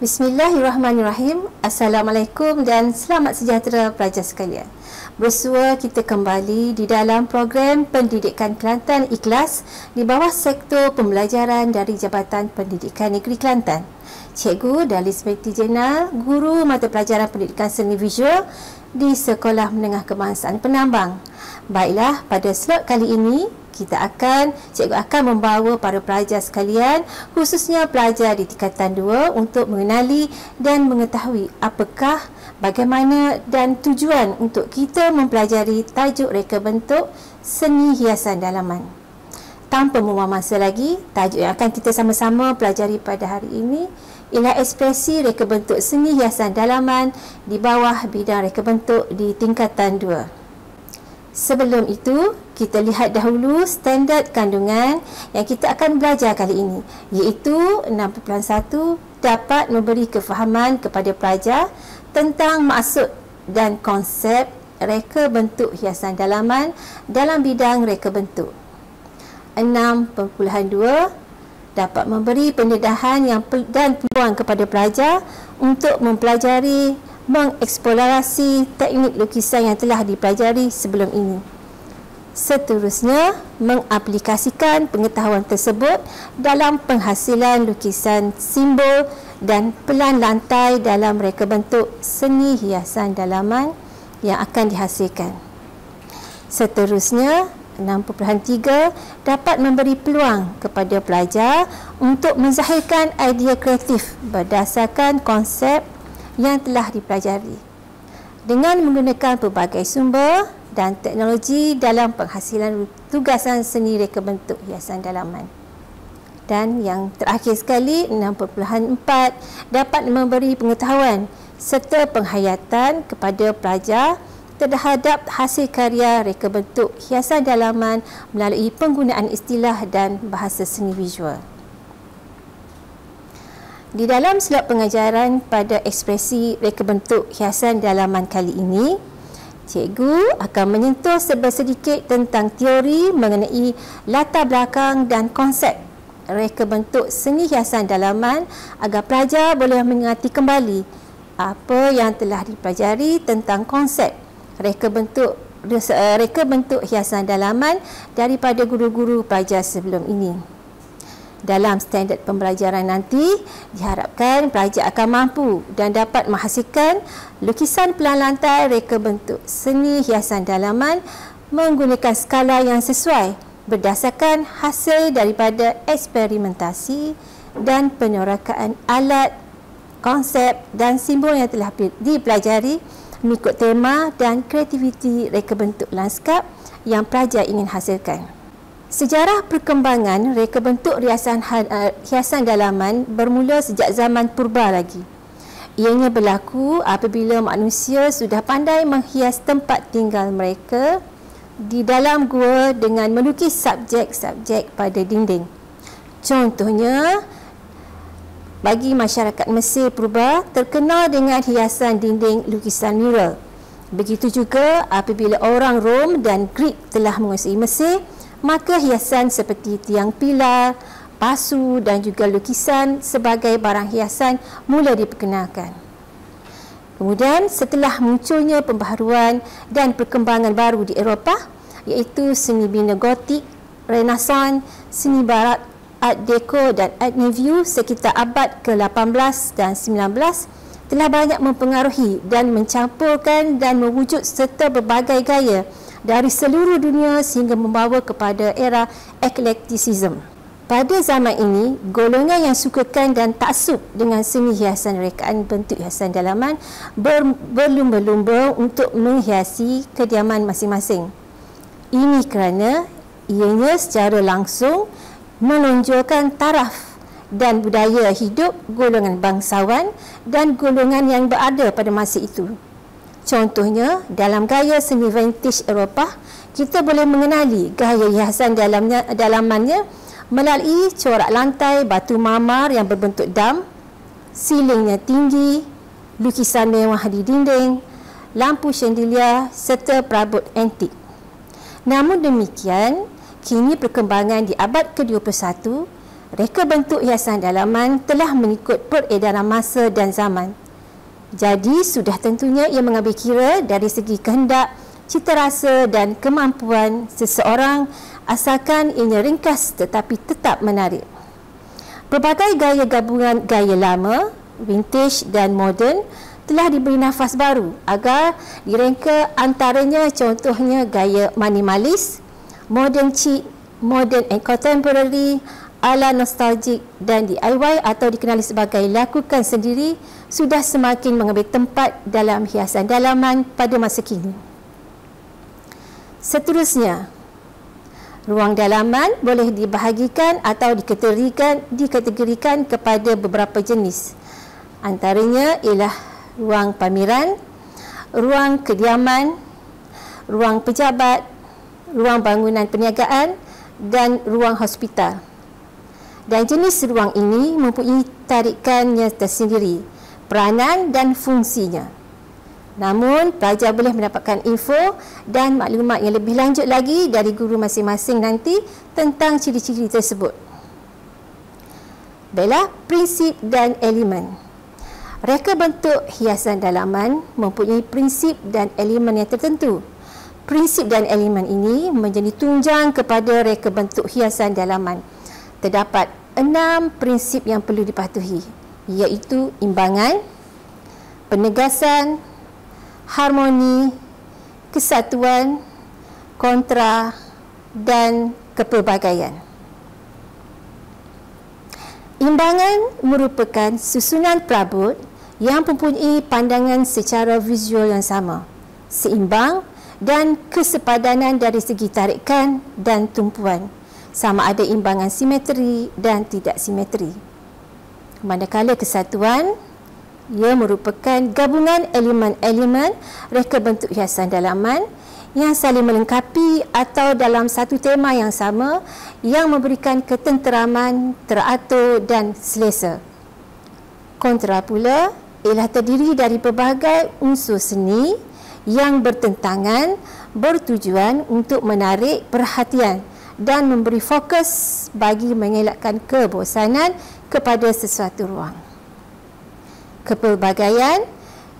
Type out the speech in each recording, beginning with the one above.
Bismillahirrahmanirrahim. Assalamualaikum dan selamat sejahtera pelajar sekalian. Bersua kita kembali di dalam program Pendidikan Kelantan Ikhlas di bawah Sektor Pembelajaran dari Jabatan Pendidikan Negeri Kelantan. Cikgu Dalis Binti Jenal, Guru Mata Pelajaran Pendidikan Seni Visual di Sekolah Menengah Kebangsaan Penambang. Baiklah, pada slot kali ini cikgu akan membawa para pelajar sekalian, khususnya pelajar di tingkatan 2 untuk mengenali dan mengetahui apakah, bagaimana dan tujuan untuk kita mempelajari tajuk reka bentuk seni hiasan dalaman. Tanpa membuang masa lagi, tajuk yang akan kita sama-sama pelajari pada hari ini ialah ekspresi reka bentuk seni hiasan dalaman di bawah bidang reka bentuk di tingkatan 2. Sebelum itu, kita lihat dahulu standard kandungan yang kita akan belajar kali ini, iaitu 6.1 dapat memberi kefahaman kepada pelajar tentang maksud dan konsep reka bentuk hiasan dalaman dalam bidang reka bentuk. 6.2 dapat memberi pendedahan dan peluang kepada pelajar untuk mempelajari mengeksplorasi teknik lukisan yang telah dipelajari sebelum ini. Seterusnya, mengaplikasikan pengetahuan tersebut dalam penghasilan lukisan simbol dan pelan lantai dalam reka bentuk seni hiasan dalaman yang akan dihasilkan. Seterusnya, 6.3 dapat memberi peluang kepada pelajar untuk menzahirkan idea kreatif berdasarkan konsep yang telah dipelajari dengan menggunakan pelbagai sumber dan teknologi dalam penghasilan tugasan seni reka bentuk hiasan dalaman. Dan yang terakhir sekali, 6.4 dapat memberi pengetahuan serta penghayatan kepada pelajar terhadap hasil karya reka bentuk hiasan dalaman melalui penggunaan istilah dan bahasa seni visual. Di dalam slot pengajaran pada ekspresi reka bentuk hiasan dalaman kali ini, cikgu akan menyentuh sedikit tentang teori mengenai latar belakang dan konsep reka bentuk seni hiasan dalaman agar pelajar boleh mengerti kembali apa yang telah dipelajari tentang konsep reka bentuk hiasan dalaman daripada guru-guru pelajar sebelum ini. Dalam standard pembelajaran nanti, diharapkan pelajar akan mampu dan dapat menghasilkan lukisan pelan lantai reka bentuk seni hiasan dalaman menggunakan skala yang sesuai berdasarkan hasil daripada eksperimentasi dan penerakaan alat, konsep dan simbol yang telah dipelajari mengikut tema dan kreativiti reka bentuk lanskap yang pelajar ingin hasilkan. Sejarah perkembangan reka bentuk hiasan dalaman bermula sejak zaman purba lagi. Ianya berlaku apabila manusia sudah pandai menghias tempat tinggal mereka di dalam gua dengan melukis subjek-subjek pada dinding. Contohnya, bagi masyarakat Mesir purba terkenal dengan hiasan dinding lukisan mural. Begitu juga apabila orang Rom dan Greek telah menguasai Mesir, maka hiasan seperti tiang pilar, pasu dan juga lukisan sebagai barang hiasan mula diperkenalkan. Kemudian setelah munculnya pembaharuan dan perkembangan baru di Eropah, iaitu seni bina gotik, Renaissance, seni barat, Art Deco dan Art Nouveau sekitar abad ke-18 dan 19 telah banyak mempengaruhi dan mencampurkan dan mewujud serta berbagai gaya dari seluruh dunia sehingga membawa kepada era eclecticism. Pada zaman ini, golongan yang sukakan dan taksub dengan seni hiasan rekaan bentuk hiasan dalaman berlumba-lumba untuk menghiasi kediaman masing-masing. Ini kerana ianya secara langsung menonjolkan taraf dan budaya hidup golongan bangsawan dan golongan yang berada pada masa itu. Contohnya, dalam gaya seni vintage Eropah, kita boleh mengenali gaya hiasan dalamannya melalui corak lantai batu marmar yang berbentuk dam, silingnya tinggi, lukisan mewah di dinding, lampu chandelier serta perabot antik. Namun demikian, kini perkembangan di abad ke-21, reka bentuk hiasan dalaman telah mengikut peredaran masa dan zaman. Jadi, sudah tentunya ia mengambil kira dari segi kehendak, citarasa dan kemampuan seseorang asalkan ianya ringkas tetapi tetap menarik. Pelbagai gaya gabungan gaya lama, vintage dan moden telah diberi nafas baru agar direngka antaranya contohnya gaya minimalis, modern chic, modern and contemporary, ala nostalgic dan DIY atau dikenali sebagai lakukan sendiri sudah semakin mengambil tempat dalam hiasan dalaman pada masa kini. Seterusnya, ruang dalaman boleh dibahagikan atau dikategorikan kepada beberapa jenis. Antaranya ialah ruang pameran, ruang kediaman, ruang pejabat, ruang bangunan perniagaan dan ruang hospital. Dan jenis ruang ini mempunyai tarikannya tersendiri, peranan dan fungsinya. Namun, pelajar boleh mendapatkan info dan maklumat yang lebih lanjut lagi dari guru masing-masing nanti tentang ciri-ciri tersebut. Baiklah, prinsip dan elemen. Reka bentuk hiasan dalaman mempunyai prinsip dan elemen yang tertentu. Prinsip dan elemen ini menjadi tunjang kepada reka bentuk hiasan dalaman. Terdapat 6 prinsip yang perlu dipatuhi, iaitu imbangan, penegasan, harmoni, kesatuan, kontra dan kepelbagaian. Imbangan merupakan susunan perabot yang mempunyai pandangan secara visual yang sama, seimbang dan kesepadanan dari segi tarikan dan tumpuan, sama ada imbangan simetri dan tidak simetri. Manakala kesatuan, ia merupakan gabungan elemen-elemen reka bentuk hiasan dalaman yang saling melengkapi atau dalam satu tema yang sama yang memberikan ketenteraman, teratur dan selesa. Kontra pula ialah terdiri dari pelbagai unsur seni yang bertentangan bertujuan untuk menarik perhatian dan memberi fokus bagi mengelakkan kebosanan kepada sesuatu ruang. Kepelbagaian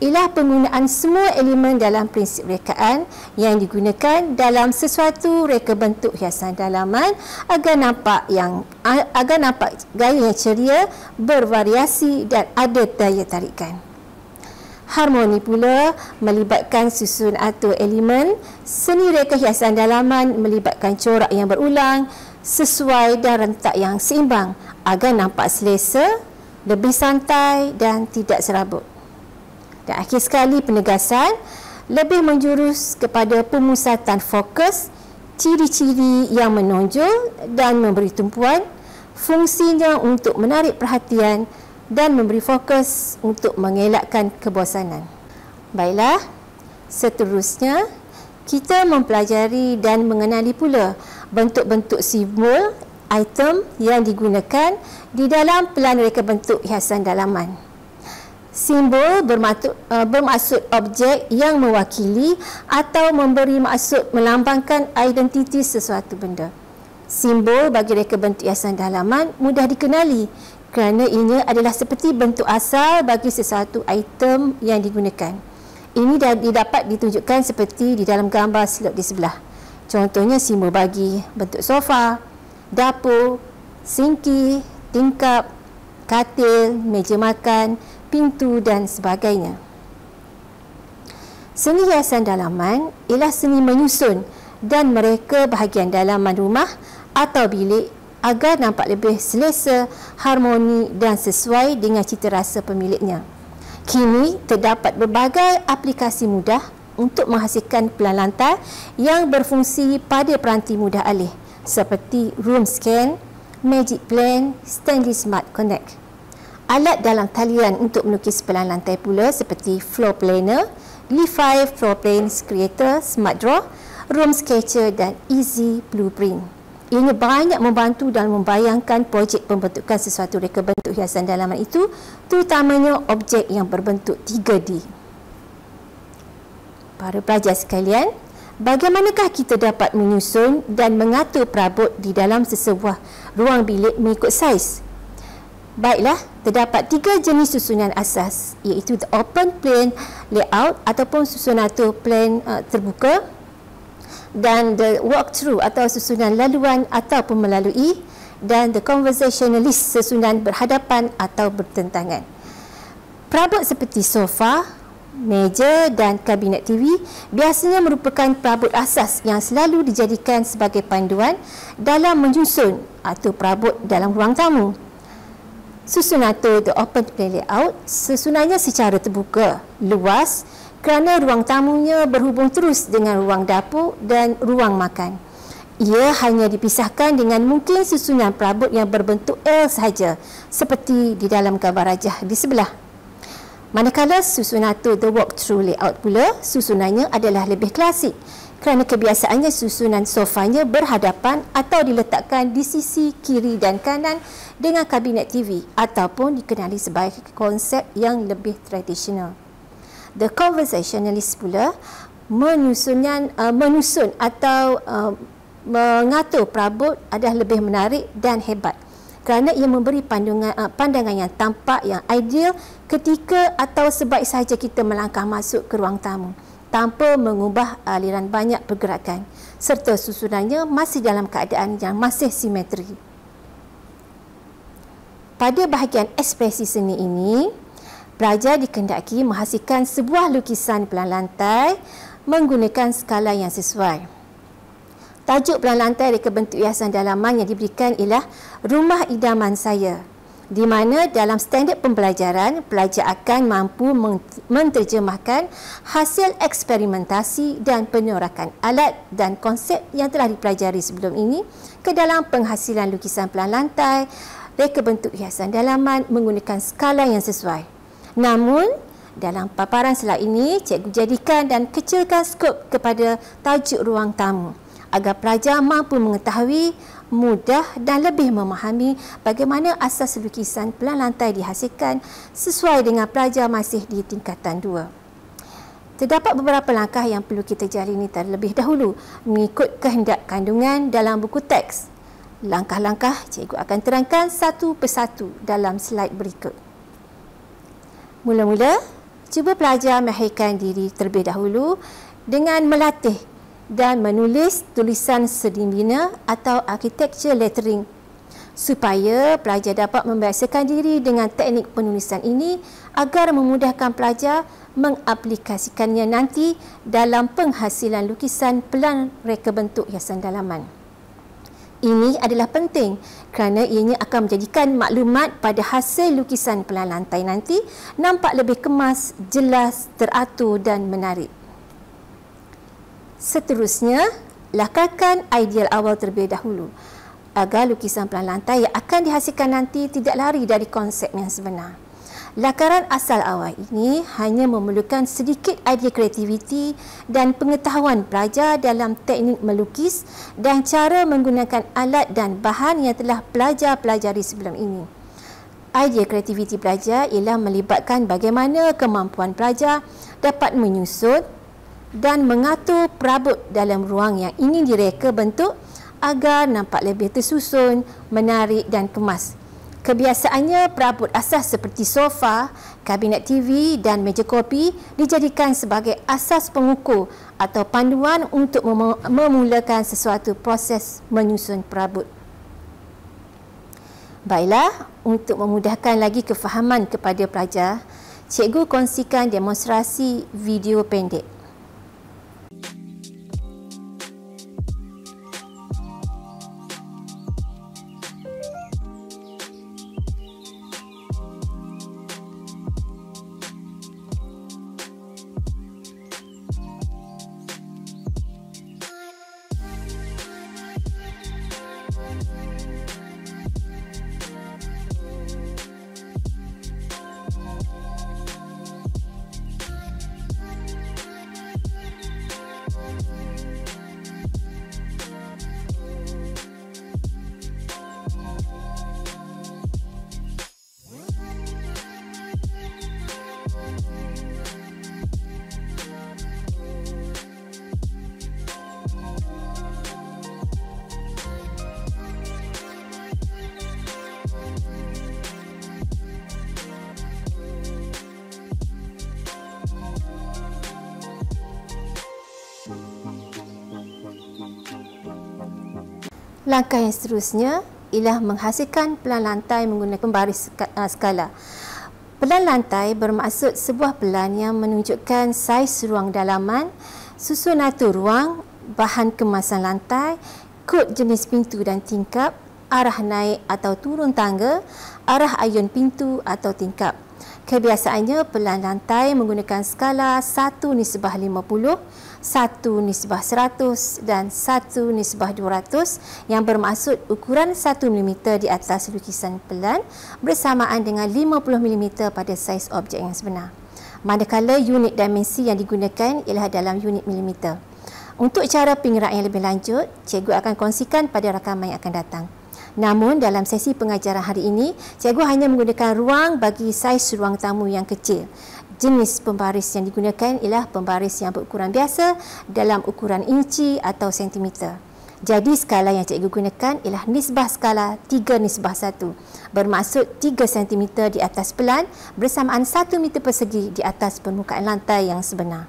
ialah penggunaan semua elemen dalam prinsip rekaan yang digunakan dalam sesuatu reka bentuk hiasan dalaman agar nampak gaya yang ceria, bervariasi dan ada daya tarikan. Harmoni pula melibatkan susun atur elemen. Seni reka hiasan dalaman melibatkan corak yang berulang, sesuai dan rentak yang seimbang agar nampak selesa, lebih santai dan tidak serabut. Dan akhir sekali, penegasan lebih menjurus kepada pemusatan fokus, ciri-ciri yang menonjol dan memberi tumpuan, fungsinya untuk menarik perhatian dan memberi fokus untuk mengelakkan kebosanan. Baiklah, seterusnya kita mempelajari dan mengenali pula bentuk-bentuk simbol, item yang digunakan di dalam pelan reka bentuk hiasan dalaman. Simbol bermaksud objek yang mewakili atau memberi maksud melambangkan identiti sesuatu benda. Simbol bagi reka bentuk hiasan dalaman mudah dikenali kerana ianya adalah seperti bentuk asal bagi sesuatu item yang digunakan. Ini dapat ditunjukkan seperti di dalam gambar slide di sebelah. Contohnya simbol bagi bentuk sofa, dapur, sinki, tingkap, katil, meja makan, pintu dan sebagainya. Seni hiasan dalaman ialah seni menyusun dan mereka bahagian dalaman rumah atau bilik agar nampak lebih selesa, harmoni dan sesuai dengan cita rasa pemiliknya. Kini terdapat berbagai aplikasi mudah untuk menghasilkan pelan lantai yang berfungsi pada peranti mudah alih seperti Room Scan, Magic Plan, Stanley Smart Connect. Alat dalam talian untuk melukis pelan lantai pula seperti Floor Planner, Li5 Floor Plans Creator, Smart Draw, Room Sketcher dan Easy Blueprint. Ini banyak membantu dalam membayangkan projek pembentukan sesuatu reka bentuk hiasan dalaman itu, terutamanya objek yang berbentuk 3D. Para pelajar sekalian, Bagaimanakah kita dapat menyusun dan mengatur perabot di dalam sesebuah ruang bilik mengikut saiz? Baiklah, terdapat 3 jenis susunan asas, iaitu the open plan layout ataupun susunatur plan terbuka, dan the walkthrough atau susunan laluan ataupun melalui, dan the conversationalist susunan berhadapan atau bertentangan. Perabot seperti sofa, meja dan kabinet TV biasanya merupakan perabot asas yang selalu dijadikan sebagai panduan dalam menyusun atau perabot dalam ruang tamu. Susunatur the open plan layout susunannya secara terbuka, luas kerana ruang tamunya berhubung terus dengan ruang dapur dan ruang makan. Ia hanya dipisahkan dengan mungkin susunan perabot yang berbentuk L sahaja, seperti di dalam gambar rajah di sebelah. Manakala susunatur the walk-through layout pula, susunannya adalah lebih klasik kerana kebiasaannya susunan sofanya berhadapan atau diletakkan di sisi kiri dan kanan dengan kabinet TV ataupun dikenali sebagai konsep yang lebih tradisional. The conversationalist pula menyusun atau mengatur perabot adalah lebih menarik dan hebat kerana ia memberi pandangan yang tampak yang ideal ketika atau sebaik sahaja kita melangkah masuk ke ruang tamu tanpa mengubah aliran banyak pergerakan serta susunannya masih dalam keadaan yang masih simetri. Pada bahagian ekspresi seni ini, pelajar dikehendaki menghasilkan sebuah lukisan pelan lantai menggunakan skala yang sesuai. Tajuk pelan lantai reka bentuk hiasan dalaman yang diberikan ialah Rumah Idaman Saya, di mana dalam standard pembelajaran, pelajar akan mampu menterjemahkan hasil eksperimentasi dan penyorakan alat dan konsep yang telah dipelajari sebelum ini ke dalam penghasilan lukisan pelan lantai, reka bentuk hiasan dalaman menggunakan skala yang sesuai. Namun, dalam paparan slide ini, cikgu jadikan dan kecilkan skop kepada tajuk ruang tamu agar pelajar mampu mengetahui, mudah dan lebih memahami bagaimana asas lukisan pelan lantai dihasilkan sesuai dengan pelajar masih di tingkatan 2. Terdapat beberapa langkah yang perlu kita jalani terlebih dahulu mengikut kehendak kandungan dalam buku teks. Langkah-langkah cikgu akan terangkan satu persatu dalam slide berikut. Mula-mula, cuba pelajar mengakhirkan diri terlebih dahulu dengan melatih dan menulis tulisan sedibina atau architecture lettering supaya pelajar dapat membiasakan diri dengan teknik penulisan ini agar memudahkan pelajar mengaplikasikannya nanti dalam penghasilan lukisan pelan reka bentuk hiasan dalaman. Ini adalah penting kerana ianya akan menjadikan maklumat pada hasil lukisan pelan lantai nanti nampak lebih kemas, jelas, teratur dan menarik. Seterusnya, lakarkan ideal awal terlebih dahulu agar lukisan pelan lantai yang akan dihasilkan nanti tidak lari dari konsep yang sebenar. Lakaran asal awal ini hanya memerlukan sedikit idea kreativiti dan pengetahuan pelajar dalam teknik melukis dan cara menggunakan alat dan bahan yang telah pelajar pelajari sebelum ini. Idea kreativiti pelajar ialah melibatkan bagaimana kemampuan pelajar dapat menyusun dan mengatur perabot dalam ruang yang ingin direka bentuk agar nampak lebih tersusun, menarik dan kemas. Kebiasaannya, perabot asas seperti sofa, kabinet TV dan meja kopi dijadikan sebagai asas pengukur atau panduan untuk memulakan sesuatu proses menyusun perabot. Baiklah, untuk memudahkan lagi kefahaman kepada pelajar, cikgu kongsikan demonstrasi video pendek. Langkah yang seterusnya ialah menghasilkan pelan lantai menggunakan pembaris skala. Pelan lantai bermaksud sebuah pelan yang menunjukkan saiz ruang dalaman, susun atur ruang, bahan kemasan lantai, kod jenis pintu dan tingkap, arah naik atau turun tangga, arah ayun pintu atau tingkap. Kebiasaannya pelan lantai menggunakan skala 1/50, 1/100 dan 1/200 yang bermaksud ukuran 1 mm di atas lukisan pelan bersamaan dengan 50 mm pada saiz objek yang sebenar. Manakala unit dimensi yang digunakan ialah dalam unit milimeter. Untuk cara pengeraan yang lebih lanjut, cikgu akan kongsikan pada rakaman yang akan datang. Namun dalam sesi pengajaran hari ini, cikgu hanya menggunakan ruang bagi saiz ruang tamu yang kecil. Jenis pembaris yang digunakan ialah pembaris yang berukuran biasa dalam ukuran inci atau sentimeter. Jadi skala yang cikgu gunakan ialah nisbah skala 3/1. Bermaksud 3 cm di atas pelan bersamaan 1 meter persegi di atas permukaan lantai yang sebenar.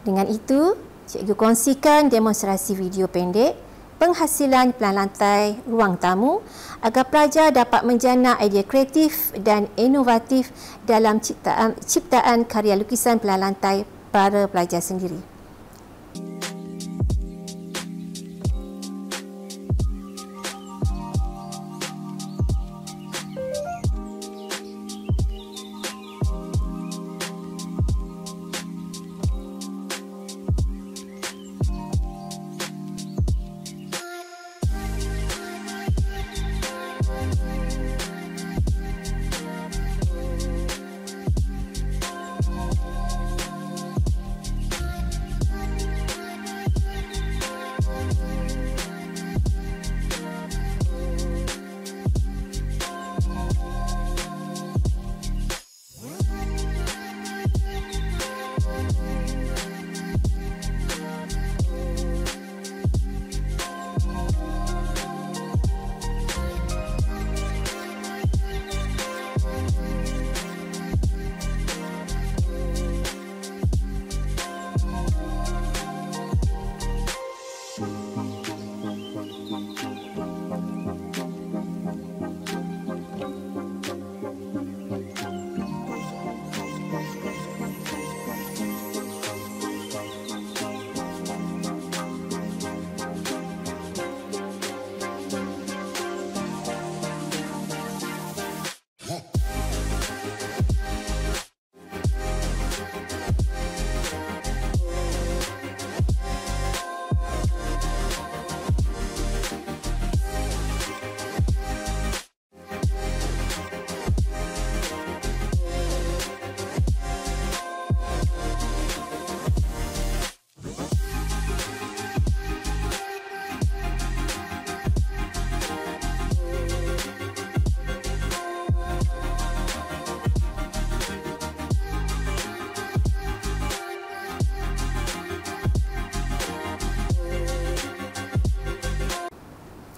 Dengan itu, cikgu kongsikan demonstrasi video pendek penghasilan pelan lantai ruang tamu agar pelajar dapat menjana idea kreatif dan inovatif dalam ciptaan karya lukisan pelan lantai para pelajar sendiri.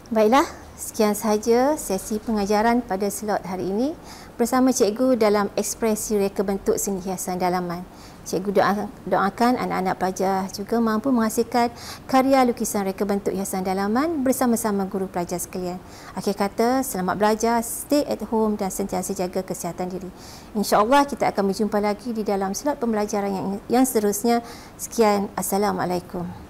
Baiklah, sekian sahaja sesi pengajaran pada slot hari ini bersama cikgu dalam ekspresi reka bentuk seni hiasan dalaman. Cikgu doakan anak-anak pelajar juga mampu menghasilkan karya lukisan reka bentuk hiasan dalaman bersama-sama guru pelajar sekalian. Akhir kata, selamat belajar, stay at home dan sentiasa jaga kesihatan diri. InsyaAllah kita akan berjumpa lagi di dalam slot pembelajaran yang seterusnya. Sekian, Assalamualaikum.